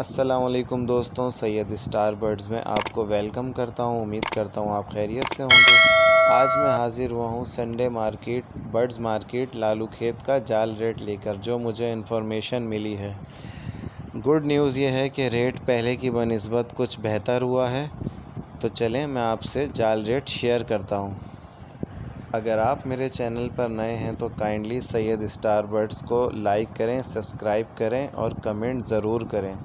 अस्सलामुअलैकुम दोस्तों, Syed star birds में आपको वेलकम करता हूं। उम्मीद करता हूं आप खैरियत से होंगे। आज मैं हाज़िर हुआ हूं Sunday market birds market Lalu खेत का जाल रेट लेकर, जो मुझे इन्फॉर्मेशन मिली है। गुड न्यूज़ ये है कि रेट पहले की बनिस्बत कुछ बेहतर हुआ है। तो चलें मैं आपसे जाल रेट शेयर करता हूं। अगर आप मेरे चैनल पर नए हैं तो काइंडली सैयद स्टार बर्ड्स को लाइक करें, सब्सक्राइब करें और कमेंट ज़रूर करें।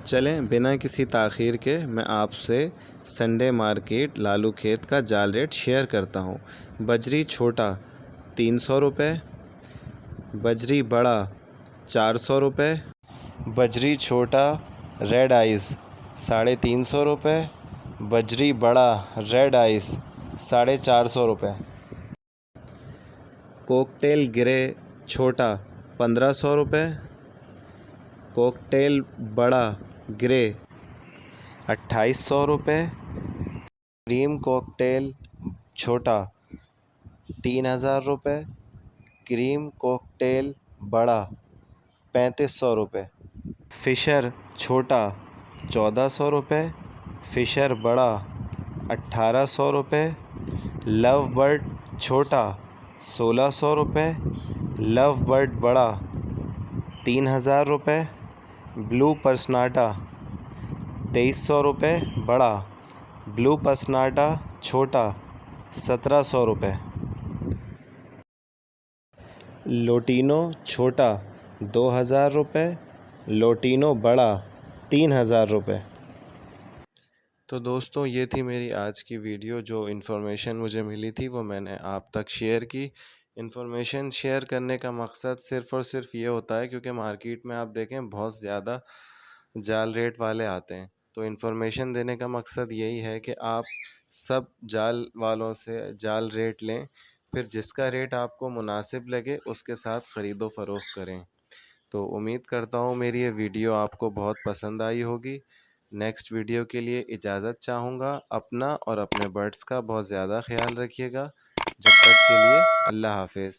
चलें बिना किसी ताख़ीर के मैं आपसे संडे मार्केट लालू खेत का जाल रेट शेयर करता हूं। बजरी छोटा 300 रुपये, बजरी बड़ा 400 रुपये, बजरी छोटा रेड आइज़ 350 रुपये, बजरी बड़ा रेड आइज़ 450 रुपये, कॉकटेल ग्रे छोटा 1500 रुपये, कॉकटेल बड़ा ग्रे 2800 रुपये, क्रीम कॉकटेल छोटा 3000 रुपये, क्रीम कॉकटेल बड़ा 3500 रुपये, फ़िशर छोटा 1400 रुपये, फ़िशर बड़ा 1800 रुपये, लव बर्ड छोटा 1600 रुपये, लव बर्ड बड़ा 3000 रुपये, ब्लू पर्सनाटा 2300 रुपये बड़ा, ब्लू पर्सनाटा छोटा 1700 रुपये, लोटिनो छोटा 2000 रुपये, लोटिनो बड़ा 3000 रुपये। तो दोस्तों, ये थी मेरी आज की वीडियो। जो इन्फॉर्मेशन मुझे मिली थी वो मैंने आप तक शेयर की। इन्फॉर्मेशन शेयर करने का मकसद सिर्फ़ और सिर्फ ये होता है क्योंकि मार्केट में आप देखें बहुत ज़्यादा जाल रेट वाले आते हैं। तो इन्फॉर्मेशन देने का मकसद यही है कि आप सब जाल वालों से जाल रेट लें, फिर जिसका रेट आपको मुनासिब लगे उसके साथ ख़रीदो फ़रोख्त करें। तो उम्मीद करता हूँ मेरी ये वीडियो आपको बहुत पसंद आई होगी। नेक्स्ट वीडियो के लिए इजाज़त चाहूँगा। अपना और अपने बर्ड्स का बहुत ज़्यादा ख्याल रखिएगा। जब तक के लिए अल्लाह हाफ़िज़।